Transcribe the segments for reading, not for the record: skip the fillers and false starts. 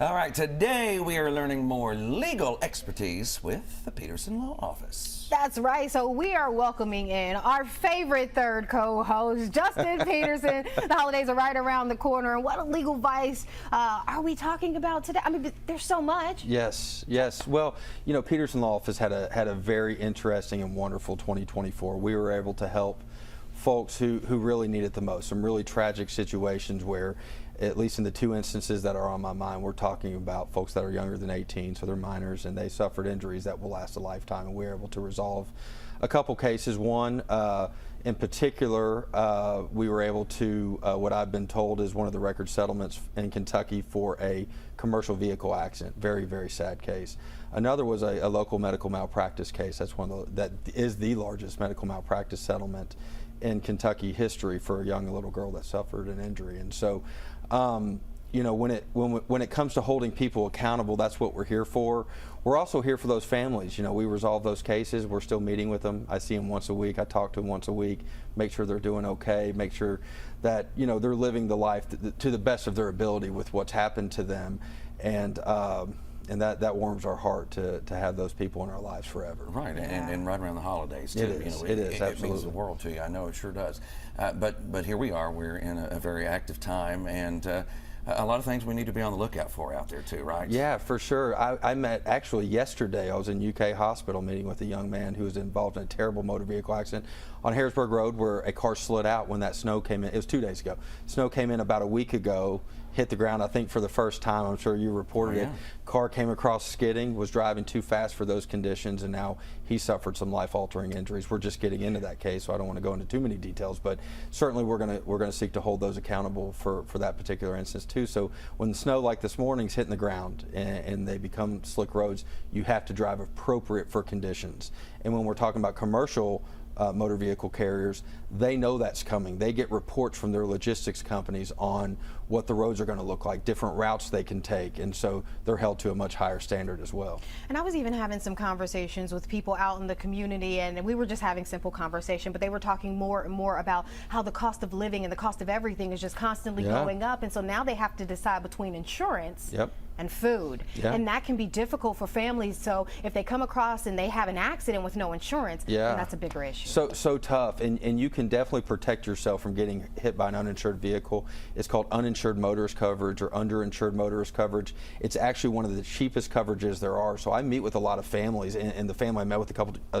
All right, today we are learning more legal expertise with the Peterson Law Office. That's right. So we are welcoming in our favorite third co-host, Justin Peterson. The holidays are right around the corner. And what legal advice are we talking about today? I mean, there's so much. Yes. Well, you know, Peterson Law Office had a very interesting and wonderful 2024. We were able to help folks who really need it the most. Some really tragic situations where, at least in the two instances that are on my mind, we're talking about folks that are younger than 18, so they're minors, and they suffered injuries that will last a lifetime, and we were able to resolve a couple cases. One in particular, we were able to, what I've been told is one of the record settlements in Kentucky for a commercial vehicle accident. Very, very sad case. Another was a local medical malpractice case. That's that is the largest medical malpractice settlement in Kentucky history for a young little girl that suffered an injury. And so, you know, when it comes to holding people accountable, that's what we're here for. We're also here for those families. You know, we resolve those cases. We're still meeting with them. I see them once a week. I talk to them once a week, make sure they're doing okay, make sure that, you know, they're living the life to the best of their ability with what's happened to them. And that warms our heart to have those people in our lives forever. Right, and right around the holidays too. It is. You know, it is absolutely. It means the world to you. I know it sure does. But here we are. We're in a very active time, and a lot of things we need to be on the lookout for out there too, right? Yeah, for sure. I met actually yesterday. I was in UK hospital meeting with a young man who was involved in a terrible motor vehicle accident on Harrisburg Road where a car slid out when that snow came in. It was 2 days ago. Snow came in about a week ago, hit the ground, I think, for the first time. I'm sure you reported it. Car came across skidding, was driving too fast for those conditions, and now he suffered some life-altering injuries. We're just getting into that case, so I don't want to go into too many details, but certainly we're gonna seek to hold those accountable for that particular instance too. So when the snow like this morning's hitting the ground and they become slick roads, you have to drive appropriate for conditions. And when we're talking about commercial motor vehicle carriers, they know that's coming. They get reports from their logistics companies on what the roads are going to look like, different routes they can take, and so they're held to a much higher standard as well. And I was even having some conversations with people out in the community, and we were just having simple conversation, but they were talking more and more about how the cost of living and the cost of everything is just constantly going up, and so now they have to decide between insurance and food, and that can be difficult for families. So if they come across and they have an accident with no insurance, then that's a bigger issue. So tough, and you can definitely protect yourself from getting hit by an uninsured vehicle. It's called uninsured motorist coverage or underinsured motorist coverage. It's actually one of the cheapest coverages there are. So I meet with a lot of families, and the family I met with a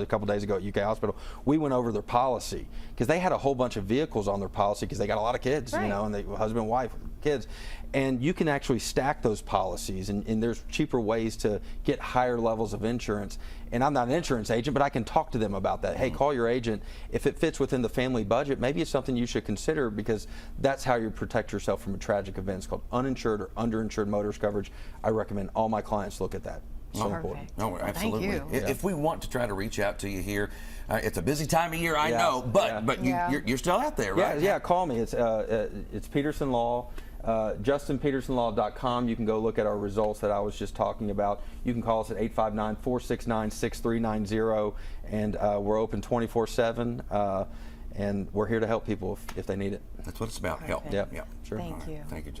couple days ago at UK Hospital, we went over their policy because they had a whole bunch of vehicles on their policy because they got a lot of kids, you know, and they husband, wife, kids. And you can actually stack those policies, and there's cheaper ways to get higher levels of insurance. And I'm not an insurance agent, but I can talk to them about that. Hey, call your agent. If it fits within the family budget, maybe it's something you should consider, because that's how you protect yourself from a tragic event. It's called uninsured or underinsured motorist coverage. I recommend all my clients look at that. So important. Oh, absolutely. Thank you. If we want to try to reach out to you here, it's a busy time of year, I know, but you're still out there, right? Yeah, call me. It's Peterson Law. JustinPetersonLaw.com. You can go look at our results that I was just talking about. You can call us at 859-469-6390, and we're open 24/7, and we're here to help people if they need it. That's what it's about, help. Yeah, sure. Thank you. Thank you, John.